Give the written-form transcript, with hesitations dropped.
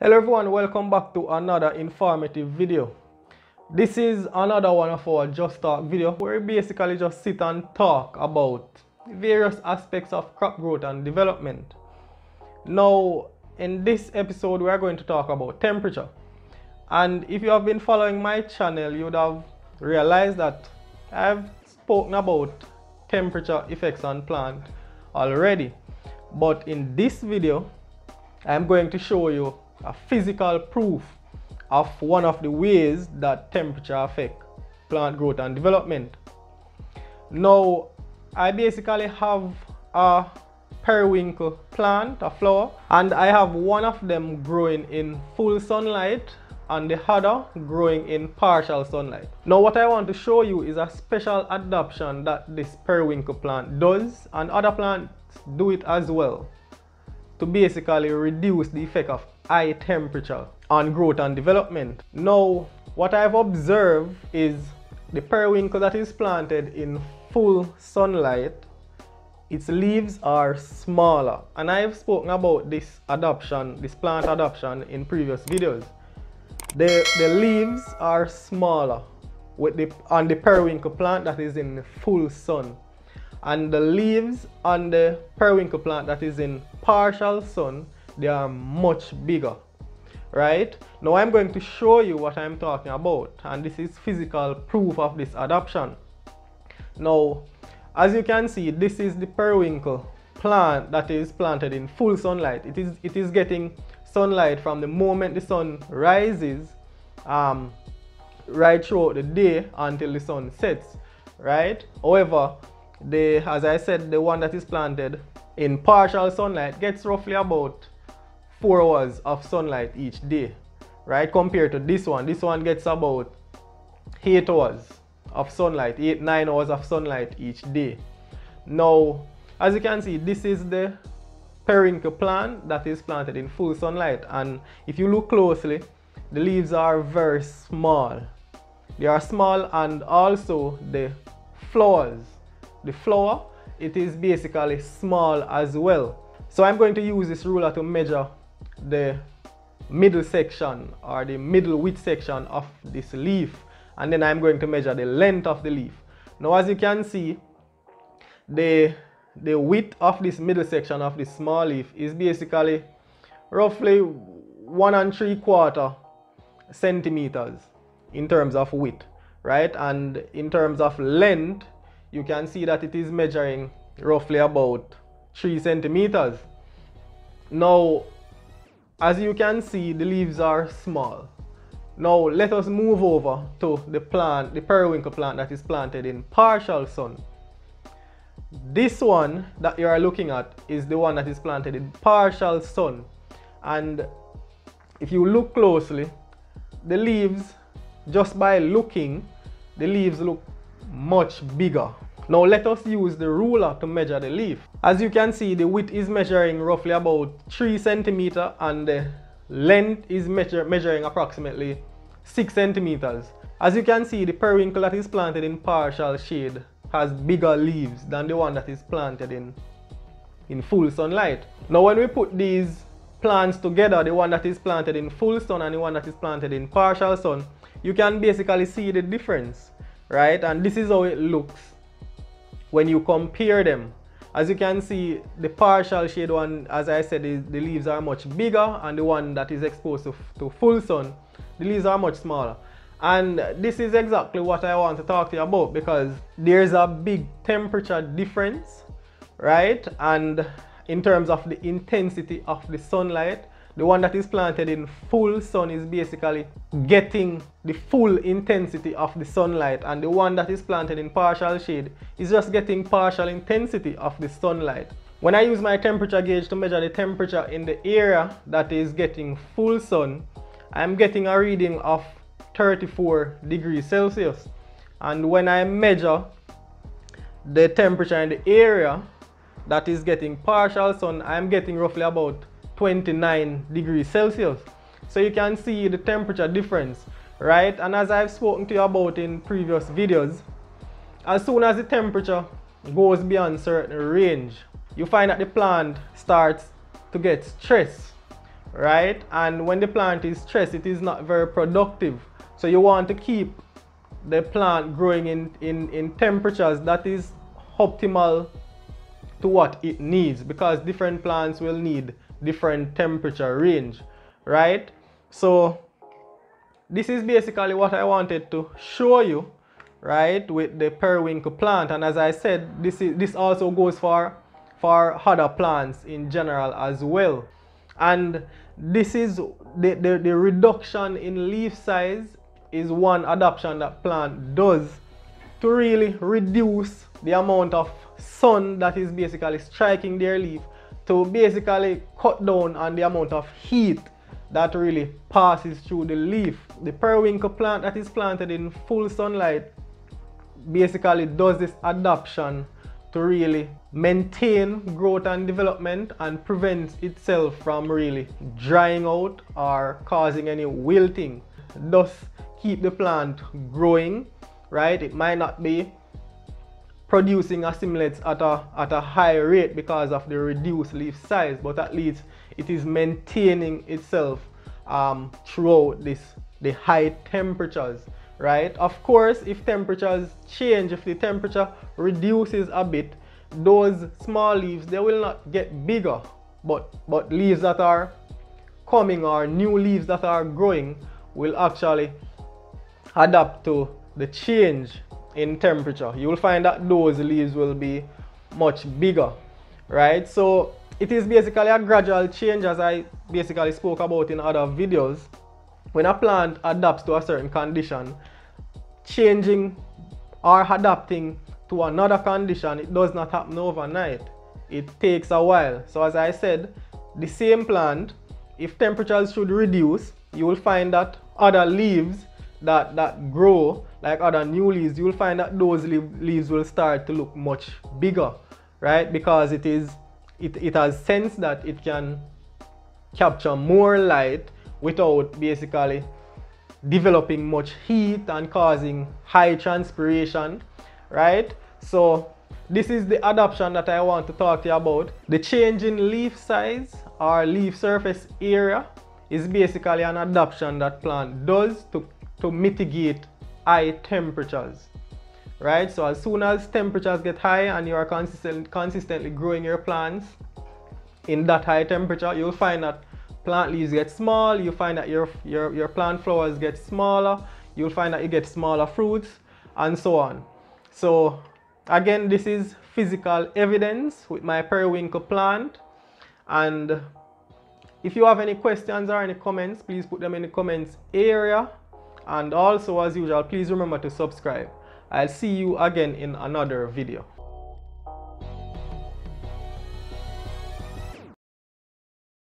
Hello everyone, welcome back to another informative video. This is another one of our Just Talk video where we basically just sit and talk about various aspects of crop growth and development. Now, in this episode, we are going to talk about temperature. And if you have been following my channel, you would have realized that I've spoken about temperature effects on plant already. But in this video, I'm going to show you a physical proof of one of the ways that temperature affects plant growth and development. Now, I basically have a periwinkle plant, a flower, and I have one of them growing in full sunlight and the other growing in partial sunlight. Now, what I want to show you is a special adaptation that this periwinkle plant does, and other plants do it as well, to basically reduce the effect of high temperature on growth and development. Now, what I've observed is the periwinkle that is planted in full sunlight, its leaves are smaller, and I've spoken about this adoption, this plant adoption, in previous videos. The leaves are smaller on the periwinkle plant that is in full sun, and the leaves on the periwinkle plant that is in partial sun, they are much bigger, right? Now I'm going to show you what I'm talking about, and this is physical proof of this adoption. Now, as you can see, this is the periwinkle plant that is planted in full sunlight. It is getting sunlight from the moment the sun rises right throughout the day until the sun sets, right? However, as I said, the one that is planted in partial sunlight gets roughly about 4 hours of sunlight each day, right? Compared to this one gets about 8 hours of sunlight, 8-9 hours of sunlight each day. Now, as you can see, this is the periwinkle plant that is planted in full sunlight, and if you look closely, the leaves are very small. They are small, and also the flowers. The flower, it is basically small as well. So I'm going to use this ruler to measure the middle section, or the middle width section of this leaf, and then I'm going to measure the length of the leaf. Now, as you can see, the width of this middle section of this small leaf is basically roughly 1 3/4 centimeters in terms of width, right? And in terms of length, you can see that it is measuring roughly about 3 centimeters. Now, as you can see, the leaves are small. Now, let us move over to the plant, the periwinkle plant that is planted in partial sun. This one that you are looking at is the one that is planted in partial sun. And if you look closely, the leaves, just by looking, the leaves look much bigger. Now let us use the ruler to measure the leaf. As you can see, the width is measuring roughly about 3 centimeters, and the length is measuring approximately 6 centimeters. As you can see, the periwinkle that is planted in partial shade has bigger leaves than the one that is planted in full sunlight. Now when we put these plants together, the one that is planted in full sun and the one that is planted in partial sun, you can basically see the difference, right? And this is how it looks when you compare them. As you can see, the partial shade one, as I said, the leaves are much bigger, and the one that is exposed to full sun, the leaves are much smaller. And this is exactly what I want to talk to you about, because there's a big temperature difference, right? And in terms of the intensity of the sunlight, the one that is planted in full sun is basically getting the full intensity of the sunlight, and the one that is planted in partial shade is just getting partial intensity of the sunlight. When I use my temperature gauge to measure the temperature in the area that is getting full sun, I'm getting a reading of 34 degrees Celsius. And when I measure the temperature in the area that is getting partial sun, I'm getting roughly about 29 degrees Celsius. So you can see the temperature difference, right? And as I've spoken to you about in previous videos, as soon as the temperature goes beyond certain range, you find that the plant starts to get stressed, right? And when the plant is stressed, it is not very productive. So you want to keep the plant growing in temperatures that is optimal to what it needs, because different plants will need different temperature range, right? So this is basically what I wanted to show you, right, with the periwinkle plant. And as I said, this also goes for other plants in general as well. And this is the reduction in leaf size is one adaptation that plant does to really reduce the amount of sun that is basically striking their leaf, to basically cut down on the amount of heat that really passes through the leaf. The periwinkle plant that is planted in full sunlight basically does this adaptation to really maintain growth and development and prevent itself from really drying out or causing any wilting. Thus keep the plant growing, right? It might not be producing assimilates at a high rate because of the reduced leaf size, but at least it is maintaining itself throughout the high temperatures, right? Of course, if temperatures change, if the temperature reduces a bit, those small leaves, they will not get bigger, but leaves that are coming or new leaves that are growing will actually adapt to the change in temperature. You will find that those leaves will be much bigger, right? So it is basically a gradual change, as I basically spoke about in other videos. When a plant adapts to a certain condition, changing or adapting to another condition, it does not happen overnight. It takes a while. So as I said, the same plant, if temperatures should reduce, you will find that other leaves that grow, like other new leaves, you will find that those leaves will start to look much bigger, right? Because it has sense that it can capture more light without basically developing much heat and causing high transpiration, right? So this is the adaptation that I want to talk to you about. The change in leaf size or leaf surface area is basically an adaptation that plant does to mitigate high temperatures, right? So as soon as temperatures get high and you are consistently growing your plants in that high temperature, you'll find that plant leaves get small, you find that your plant flowers get smaller, you'll find that you get smaller fruits, and so on. So again, this is physical evidence with my periwinkle plant. And if you have any questions or any comments, please put them in the comments area. And also, as usual, please remember to subscribe. I'll see you again in another video.